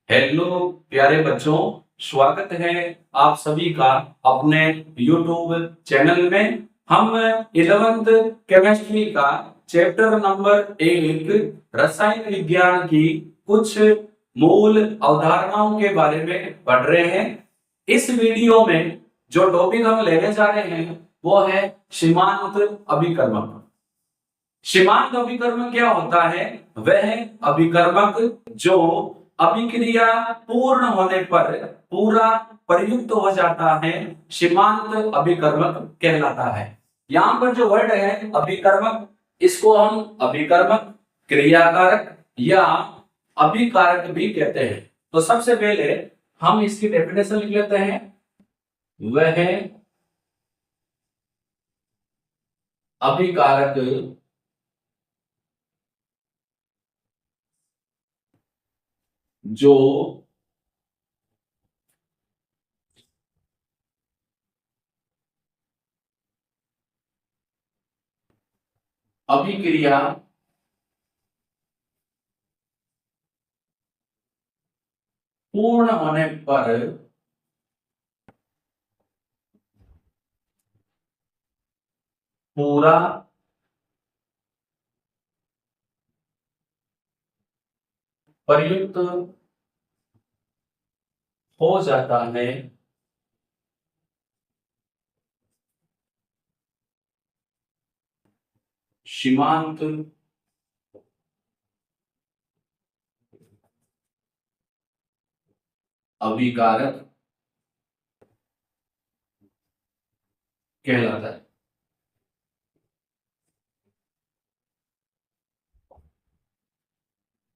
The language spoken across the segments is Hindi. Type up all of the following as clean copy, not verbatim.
हेलो प्यारे बच्चों, स्वागत है आप सभी का अपने YouTube चैनल में। हम 11th केमिस्ट्री का चैप्टर नंबर 1 रसायन विज्ञान की कुछ मूल अवधारणाओं के बारे में पढ़ रहे हैं। इस वीडियो में जो टॉपिक हम लेने जा रहे हैं वो है सीमांत अभिकर्मक। सीमांत अभिकर्मक क्या होता है? वह अभिकर्मक जो अभिक्रिया पूर्ण होने पर पूरा प्रयुक्त हो जाता है, सीमांत अभिकर्मक कहलाता है। यहाँ पर जो वर्ड है अभिकर्मक, इसको हम अभिकर्मक, क्रियाकारक या अभिकारक भी कहते हैं। तो सबसे पहले हम इसकी डेफिनेशन लिख लेते हैं। वह अभिकारक जो अभिक्रिया पूर्ण होने पर पूरा प्रयुक्त हो जाता है, सीमांत अभिकारक कहलाता है।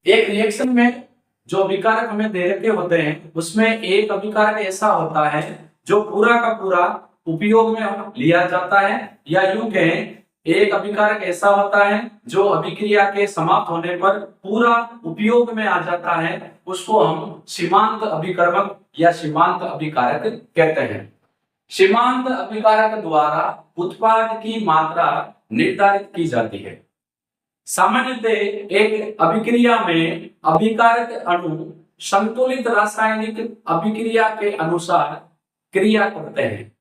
एक रिएक्शन में जो अभिकारक हमें दे रखे होते हैं उसमें एक अभिकारक ऐसा होता है जो पूरा का पूरा उपयोग में लिया जाता है, या यूं कहें एक अभिकारक ऐसा होता है जो अभिक्रिया के समाप्त होने पर पूरा उपयोग में आ जाता है, उसको हम सीमांत अभिकर्मक या सीमांत अभिकारक कहते हैं। सीमांत अभिकारक द्वारा उत्पाद की मात्रा निर्धारित की जाती है। सामान्यतः एक अभिक्रिया में अभिकारक अणु संतुलित रासायनिक अभिक्रिया के अनुसार क्रिया करते हैं,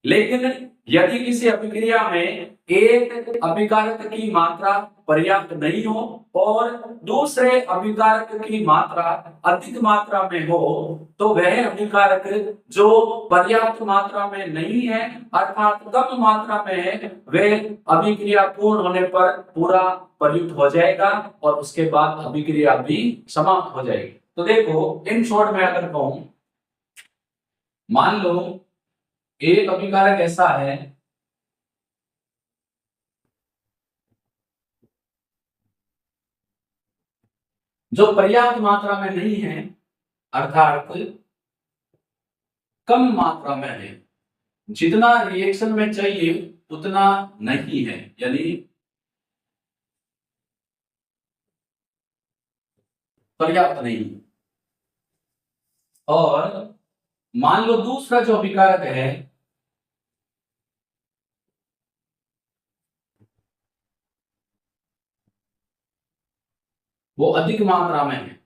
लेकिन यदि किसी अभिक्रिया में एक अभिकारक की मात्रा पर्याप्त नहीं हो और दूसरे अभिकारक की मात्रा अधिक मात्रा में हो, तो वह अभिकारक जो पर्याप्त मात्रा में नहीं है अर्थात कम मात्रा में है, वह अभिक्रिया पूर्ण होने पर पूरा प्रयुक्त हो जाएगा और उसके बाद अभिक्रिया भी समाप्त हो जाएगी। तो देखो, इन शॉर्ट में अगर कहूं, मान लो एक अभिकारक ऐसा है जो पर्याप्त मात्रा में नहीं है अर्थात कम मात्रा में है, जितना रिएक्शन में चाहिए उतना नहीं है, यानी पर्याप्त नहीं। और मान लो दूसरा जो अभिकारक है वो अधिक मात्रा में है।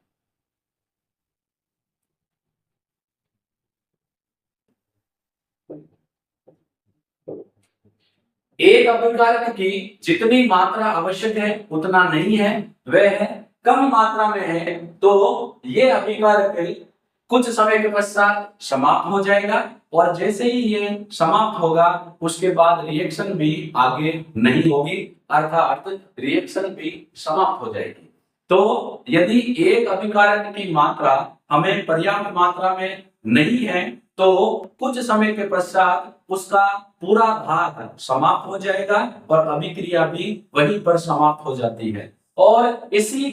एक अभिकारक की जितनी मात्रा आवश्यक है उतना नहीं है, वह कम मात्रा में है, तो ये अभिकारक कुछ समय के पश्चात समाप्त हो जाएगा और जैसे ही ये समाप्त होगा उसके बाद रिएक्शन भी आगे नहीं होगी, अर्थात रिएक्शन भी समाप्त हो जाएगी। तो यदि एक अभिकारक की मात्रा हमें पर्याप्त मात्रा में नहीं है तो कुछ समय के पश्चात उसका पूरा भाग समाप्त हो जाएगा और अभिक्रिया भी वहीं पर समाप्त हो जाती है। और इसी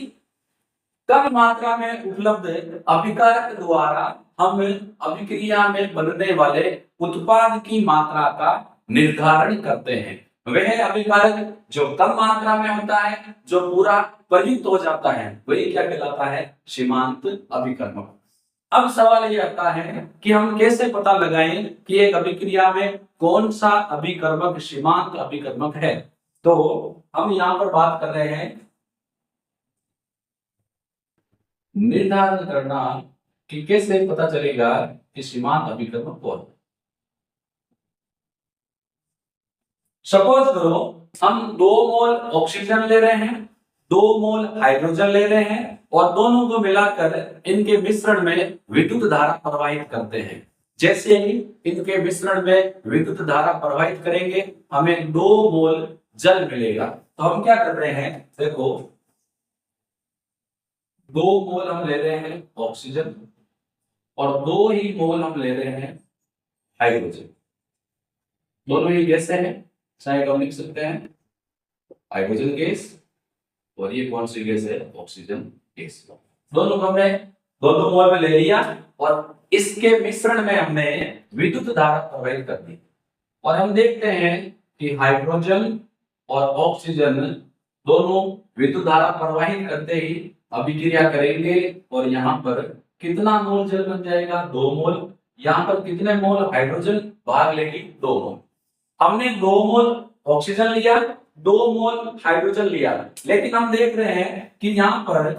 कम मात्रा में उपलब्ध अभिकारक द्वारा हम अभिक्रिया में बनने वाले उत्पाद की मात्रा का निर्धारण करते हैं। वह अभिकारक जो कम मात्रा में होता है, जो पूरा प्रयुक्त हो जाता है, वही क्या कहलाता है? सीमांत अभिकर्मक। अब सवाल ये आता है कि हम कैसे पता लगाएं कि एक अभिक्रिया में कौन सा अभिकर्मक सीमांत अभिकर्मक है। तो हम यहाँ पर बात कर रहे हैं निर्धारण करना कि कैसे पता चलेगा कि सीमांत अभिकर्मक कौन है। सपोज करो हम 2 मोल ऑक्सीजन ले रहे हैं, 2 मोल हाइड्रोजन ले रहे हैं और दोनों को मिलाकर इनके मिश्रण में विद्युत धारा प्रवाहित करते हैं। जैसे ही इनके मिश्रण में विद्युत धारा प्रवाहित करेंगे हमें 2 मोल जल मिलेगा। तो हम क्या कर रहे हैं, देखो 2 मोल हम ले रहे हैं ऑक्सीजन और 2 ही मोल हम ले रहे हैं हाइड्रोजन। दोनों ही गैसें हैं, चाहे हम लिख सकते हैं हाइड्रोजन गैस और ये कौन सी गैस है, ऑक्सीजन गैस। दोनों को हमने 2-2 मोल में ले लिया और इसके मिश्रण में हमने विद्युत धारा प्रवाहित कर दी और हम देखते हैं कि हाइड्रोजन और ऑक्सीजन दोनों विद्युत धारा प्रवाहित करते ही अभिक्रिया करेंगे और यहाँ पर कितना मोल जल बन जाएगा, 2 मोल। यहाँ पर कितने मोल हाइड्रोजन भाग लेगी, 2 मोल। हमने 2 मोल ऑक्सीजन लिया, 2 मोल हाइड्रोजन लिया, लेकिन हम देख रहे हैं कि यहाँ पर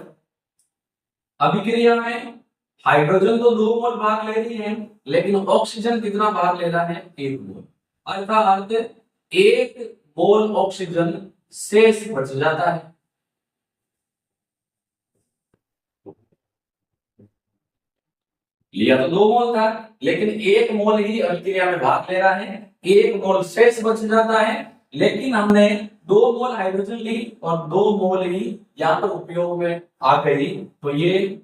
अभिक्रिया में हाइड्रोजन तो 2 मोल भाग ले रही है लेकिन ऑक्सीजन कितना भाग ले रहा है, 1 मोल। अर्थात 1 मोल ऑक्सीजन शेष बच जाता है। लिया तो 2 मोल था लेकिन 1 मोल ही अभिक्रिया में भाग ले रहा है, 1 मोल शेष बच जाता है। लेकिन हमने 2 मोल हाइड्रोजन ली और 2 मोल ही यहाँ पर उपयोग में आ गई, तो ये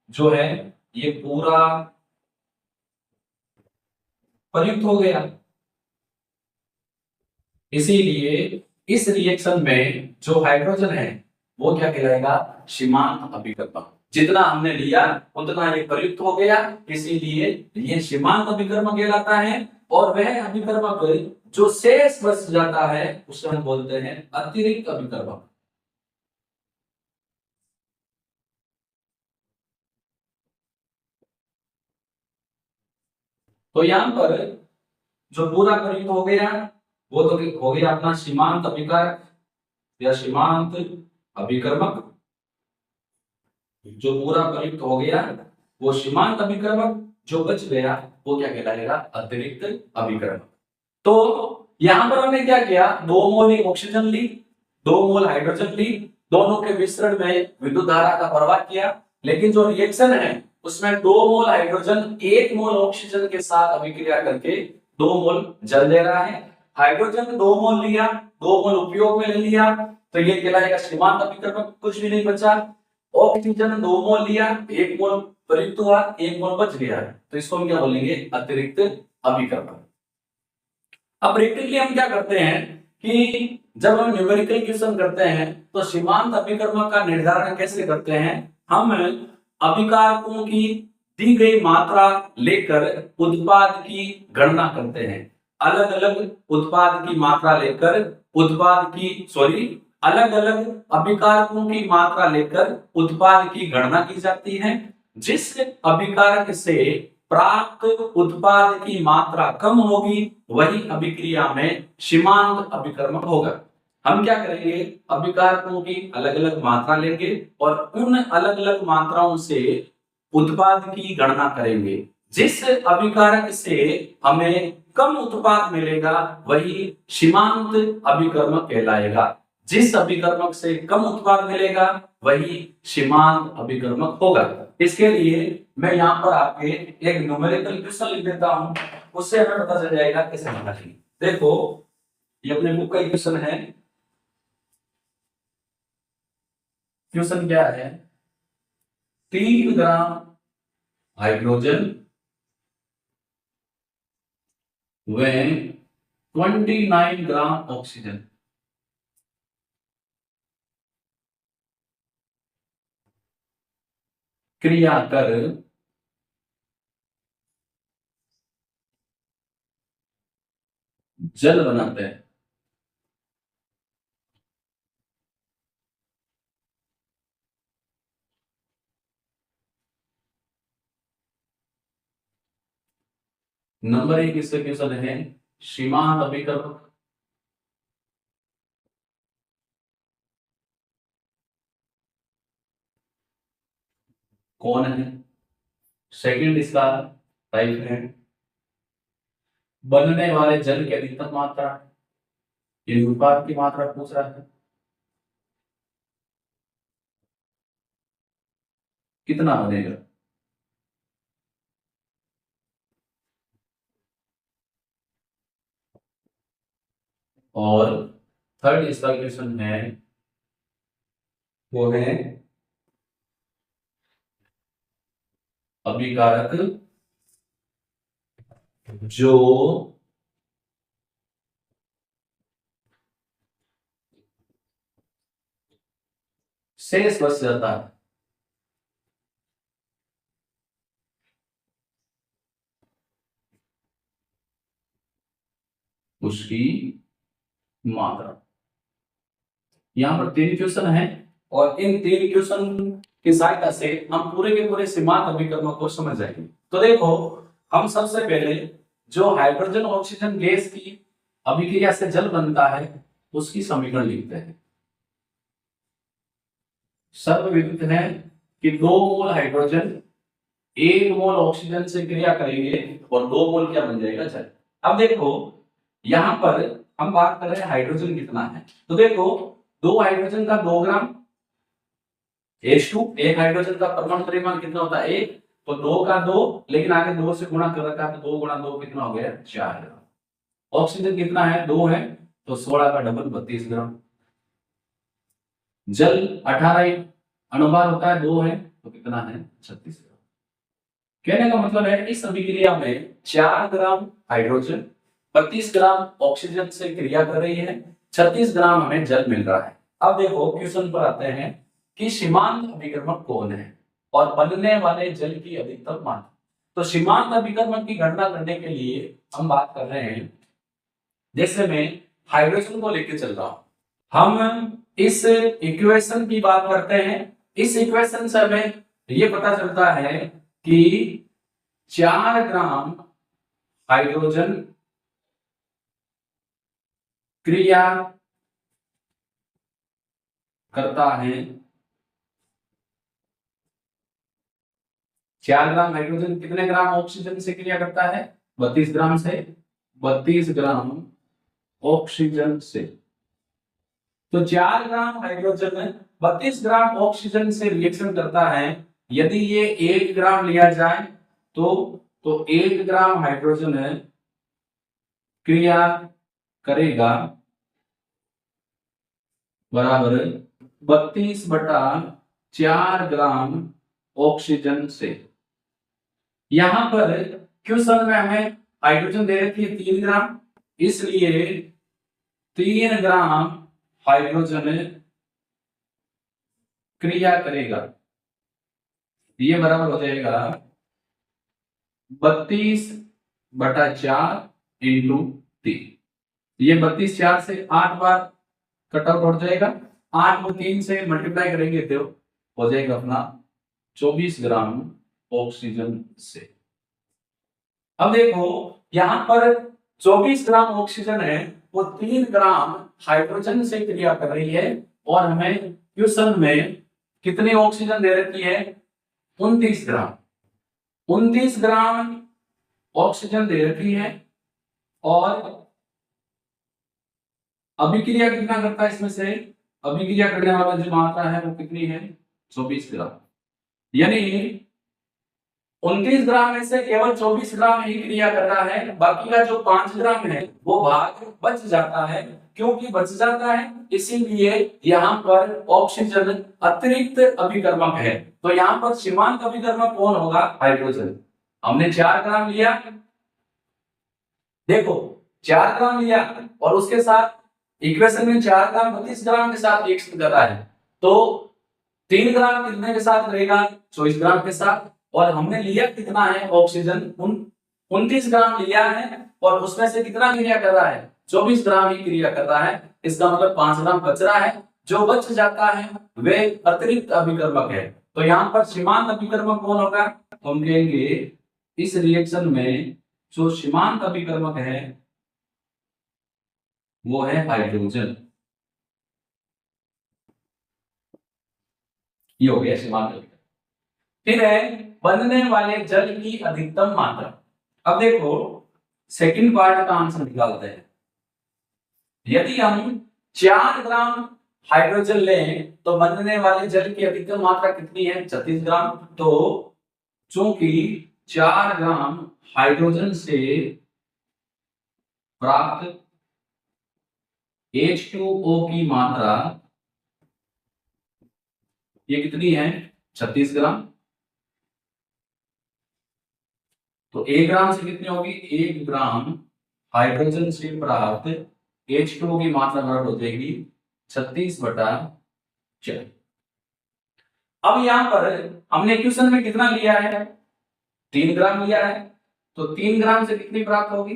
जो है ये पूरा प्रयुक्त हो गया। इसीलिए इस रिएक्शन में जो हाइड्रोजन है वो क्या कहलाएगा, सीमांत अभिकर्मक। जितना हमने लिया उतना ये प्रयुक्त हो गया, इसीलिए ये सीमांत अभिकर्मक कहलाता है। और वह अभिकर्मक जो शेष बच जाता है उसे हम बोलते हैं अतिरिक्त अभिकर्मक। तो यहां पर जो पूरा प्रयुक्त हो गया वो तो हो गया अपना सीमांत अभिकारक या सीमांत अभिकर्मक। जो पूरा प्रयुक्त हो गया वो सीमांत अभिकर्मक, जो बच गया वो क्या कहलाएगा, अतिरिक्त अभिकर्मक। तो यहां पर हमने क्या किया, 2 मोल ही ऑक्सीजन ली, 2 मोल हाइड्रोजन ली, दोनों के मिश्रण में विद्युत धारा का प्रवाह किया। लेकिन जो रिएक्शन है उसमें 2 मोल हाइड्रोजन 1 मोल ऑक्सीजन के साथ अभिक्रिया करके 2 मोल जल दे रहा है। हाइड्रोजन 2 मोल लिया, 2 मोल उपयोग में ले लिया, तो ये कहलाएगा सीमांत अभिकर्मक, कुछ भी नहीं बचा। ऑक्सीजन 2 मोल लिया, 1 मोल प्रयुक्त हुआ, 1 मोल बच गया, तो इसको हम क्या बोलेंगे, अतिरिक्त अभिकर्मक। अब प्रैक्टिकली हम क्या करते हैं कि जब हम न्यूमेरिकल क्वेश्चन करते हैं तो सीमांत अभिकर्मक का निर्धारण कैसे करते हैं, हम अभिकारकों की दी गई मात्रा लेकर उत्पाद की गणना करते हैं। अलग अलग उत्पाद की मात्रा लेकर अलग अलग अभिकारकों की मात्रा लेकर उत्पाद की गणना की जाती है। जिस अभिकारक से प्राप्त उत्पाद की मात्रा कम होगी वही अभिक्रिया में सीमांत अभिकर्मक होगा। हम क्या करेंगे, अभिकारकों की अलग अलग मात्रा लेंगे और उन अलग अलग मात्राओं से उत्पाद की गणना करेंगे। जिस अभिकारक से हमें कम उत्पाद मिलेगा वही सीमांत अभिकर्मक कहलाएगा। जिस अभिकर्मक से कम उत्पाद मिलेगा वही सीमांत अभिकर्मक होगा। इसके लिए मैं यहाँ पर आपके एक न्यूमेरिकल क्वेश्चन लिख देता हूं, उससे हमें पता चल जाएगा कैसे होना चाहिए। देखो ये अपने बुक का क्वेश्चन है। क्वेश्चन क्या है, 3 ग्राम हाइड्रोजन व 29 ग्राम ऑक्सीजन क्रिया कर जल बनाते हैं। नंबर 1 इसका क्वेश्चन है, सीमांत अभिकर्मक कौन है, सेकंड इसका टाइप है। बनने वाले जल की अधिकतम मात्रा, ये उत्पाद की मात्रा पूछ रहा है, कितना बनेगा। और थर्ड इसका क्वेश्चन है, वो है अभिकारक जो शेष बच जाता है, उसकी मात्रा। यहाँ पर 3 क्वेश्चन है और इन 3 क्वेश्चन की सहायता से हम पूरे के पूरे सीमांत अभिकर्मों को समझ जाएंगे। तो देखो, हम सबसे पहले जो हाइड्रोजन ऑक्सीजन गैस की अभिक्रिया से जल बनता है उसकी समीकरण लिखते हैं। सर्वविदित है कि 2 मोल हाइड्रोजन 1 मोल ऑक्सीजन से क्रिया करेंगे और 2 मोल क्या बन जाएगा, जल। अब देखो, यहां पर हम बात कर रहे हैं हाइड्रोजन कितना है। तो देखो, 2 हाइड्रोजन का 2 ग्राम H2, एक हाइड्रोजन का परमाणु द्रव्यमान कितना होता है 1, तो 2 का 2, लेकिन आगे 2 से गुणा कर रखा है, तो 2 गुणा 2 कितना हो गया 4 ग्राम। ऑक्सीजन कितना है 2 है, तो 16 का डबल 32 ग्राम। जल 18 अणुभार होता है 2 है, तो कितना है 36 ग्राम। कहने का मतलब है इस अभिक्रिया में 4 ग्राम हाइड्रोजन 32 ग्राम ऑक्सीजन से क्रिया कर रही है, 36 ग्राम हमें जल मिल रहा है। अब देखो क्वेश्चन पर आते हैं कि सीमांत अभिकर्मक कौन है और बनने वाले जल की अधिकतम मात्रा। तो सीमांत अभिकर्मक की गणना करने के लिए हम बात कर रहे हैं, जैसे मैं हाइड्रोजन को लेकर चल रहा हूं, हम इस इक्वेशन की बात करते हैं। इस इक्वेशन से हमें यह पता चलता है कि 4 ग्राम हाइड्रोजन क्रिया करता है, 4 ग्राम हाइड्रोजन कितने ग्राम ऑक्सीजन से क्रिया करता है 32 ग्राम से, 32 ग्राम ऑक्सीजन से। तो 4 ग्राम हाइड्रोजन 32 ग्राम ऑक्सीजन से रिएक्शन करता है। यदि ये 1 ग्राम लिया जाए तो 1 ग्राम हाइड्रोजन क्रिया करेगा बराबर 32/4 ग्राम ऑक्सीजन से। यहां पर क्वेश्चन में हमें हाइड्रोजन दे रखी है 3 ग्राम, इसलिए 3 ग्राम हाइड्रोजन क्रिया करेगा, ये बराबर हो जाएगा 32/4 इंटू 3। ये 32 4 से 8 बार कट आउट हो जाएगा, 8 को 3 से मल्टीप्लाई करेंगे तो हो जाएगा अपना 24 ग्राम ऑक्सीजन से। अब देखो, यहां पर 24 ग्राम ऑक्सीजन है, वो 3 ग्राम हाइड्रोजन से क्रिया कर रही है और हमें क्वेश्चन में कितनी ऑक्सीजन दे रखी है 29 ग्राम। 29 ग्राम ऑक्सीजन दे रखी है और अभिक्रिया कितना करता है इसमें से, अभिक्रिया करने वाला जो मात्रा है वो कितनी है 24 ग्राम। यानी 29 ग्राम में से केवल 24 ग्राम ही क्रिया कर रहा है, बाकी का जो 5 ग्राम है वो भाग बच जाता है। क्योंकि बच जाता है इसीलिए यहाँ पर ऑक्सीजन अतिरिक्त अभिकर्मक है। तो यहाँ पर सीमांत अभिकर्मक कौन होगा, हाइड्रोजन। हमने 4 ग्राम लिया, देखो 4 ग्राम लिया और उसके साथ इक्वेशन में 4 ग्राम 32 ग्राम के साथ रिएक्शन कर रहा है, तो 3 ग्राम कितने के साथ रहेगा 24 ग्राम के साथ। और हमने लिया कितना है ऑक्सीजन 29 ग्राम लिया है और उसमें से कितना क्रिया कर रहा है 24 ग्राम ही क्रिया कर रहा है। इसका मतलब 5 ग्राम बच रहा है, जो बच जाता है वे अतिरिक्त अभिकर्मक है। तो यहाँ पर सीमांत अभिकर्मक कौन होगा, हम कहेंगे इस रिएक्शन में जो सीमांत अभिकर्मक है वो है हाइड्रोजन। ये हो गया सीमांत अभिकर्मक। फिर है बनने वाले जल की अधिकतम मात्रा। अब देखो सेकंड पार्ट का आंसर निकालते हैं। यदि हम 4 ग्राम हाइड्रोजन लें तो बनने वाले जल की अधिकतम मात्रा कितनी है? 36 ग्राम। तो चूंकि 4 ग्राम हाइड्रोजन से प्राप्त H2O की मात्रा ये कितनी है? 36 ग्राम। तो 1 ग्राम से कितनी होगी? 1 ग्राम हाइड्रोजन से प्राप्त H2O की मात्रा बराबर हो जाएगी 36/4। अब यहां पर हमने इक्वेशन में कितना लिया है? 3 ग्राम लिया है। तो 3 ग्राम से कितनी प्राप्त होगी?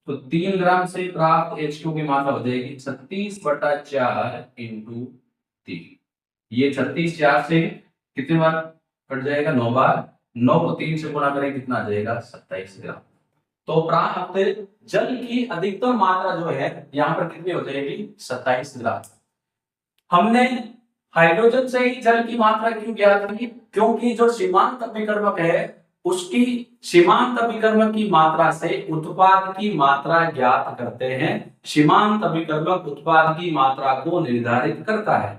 तो 3 ग्राम से प्राप्त H2O की मात्रा हो जाएगी 36/4 इंटू 3। ये 36 4 से कितनी बार कट जाएगा? 9 बार। 9 को 3 से गुणा करें कितना आ जाएगा? 27 ग्राम। तो प्राप्त जल की अधिकतम मात्रा जो है यहाँ पर कितनी हो जाएगी? 27 ग्राम। हमने हाइड्रोजन से ही जल की मात्रा क्यों ज्ञात की? क्योंकि जो सीमांत अभिकर्मक है उसकी सीमांत अभिकर्मक की मात्रा से उत्पाद की मात्रा ज्ञात करते हैं। सीमांत अभिकर्मक उत्पाद की मात्रा को निर्धारित करता है।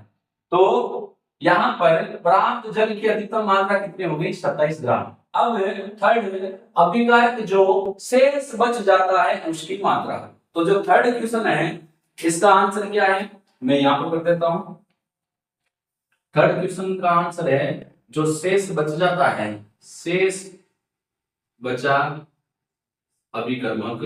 तो यहाँ पर प्राप्त जल की अधिकतम मात्रा कितनी हो गई? 27 ग्राम। अब थर्ड अभिकारक जो शेष बच जाता है उसकी मात्रा। तो जो थर्ड क्वेश्चन है इसका आंसर क्या है? मैं यहाँ पर कर देता हूं। थर्ड क्वेश्चन का आंसर है जो शेष बच जाता है, शेष बचा अभिकर्मक।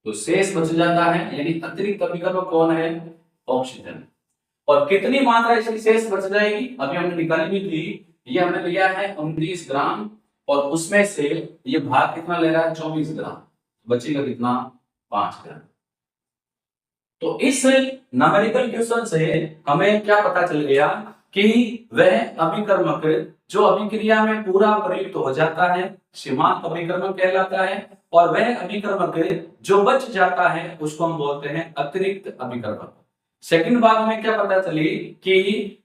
तो शेष बच जाता है यानी अतिरिक्त अभिकर्मक कौन है? ऑक्सीजन। और कितनी मात्रा इसकी शेष बच जाएगी? अभी हमने निकाली भी थी। ये हमने लिया है 29 ग्राम और उसमें से ये भाग कितना ले रहा है? 24 ग्राम। बचेगा कितना? 5 ग्राम। तो इस न्यूमेरिकल क्वेश्चन से हमें क्या पता चल गया कि वह अभिकर्मक जो अभिक्रिया में पूरा प्रयुक्त हो जाता है सीमांत अभिकर्मक कहलाता है, और वह अभिकर्मक जो बच जाता है उसको हम बोलते हैं अतिरिक्त अभिकर्मक। सेकंड बात में क्या पता चली कि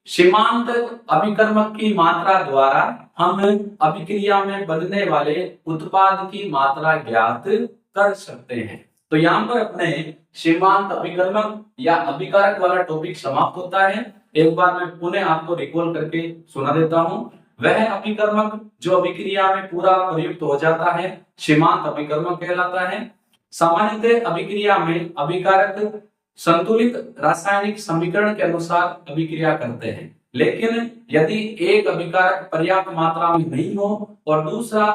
सीमांत अभिकर्मक की मात्रा द्वारा हम अभिक्रिया में बनने वाले उत्पाद की मात्रा ज्ञात कर सकते हैं। तो यहाँ पर अपने सीमांत अभिकर्मक या अभिकारक वाला टॉपिक समाप्त होता है। एक बार मैं पुनः आपको रिकॉल करके सुना देता हूँ। वह अभिकर्मक जो अभिक्रिया में पूरा प्रयुक्त हो जाता है सीमांत अभिकर्मक कहलाता है। सामान्यतः अभिक्रिया में अभिकारक संतुलित रासायनिक समीकरण के अनुसार अभिक्रिया करते हैं, लेकिन यदि एक अभिकारक पर्याप्त मात्रा में नहीं हो और दूसरा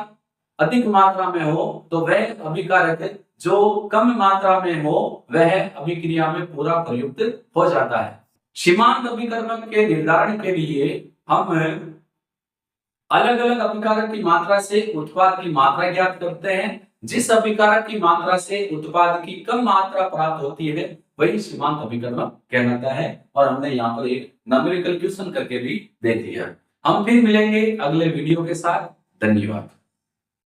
अधिक मात्रा में हो तो वह अभिकारक जो कम मात्रा में हो वह अभिक्रिया में पूरा प्रयुक्त हो जाता है। सीमांत अभिकर्मक के निर्धारण के लिए हम अलग अलग अभिकारक की मात्रा से उत्पाद की मात्रा ज्ञात करते हैं। जिस अभिकारक की मात्रा से उत्पाद की कम मात्रा प्राप्त होती है वही सीमांत अभिकर्मक कहलाता है। और हमने यहाँ पर एक न्यूमेरिकल क्वेश्चन करके भी देख लिया। हम फिर मिलेंगे अगले वीडियो के साथ। धन्यवाद।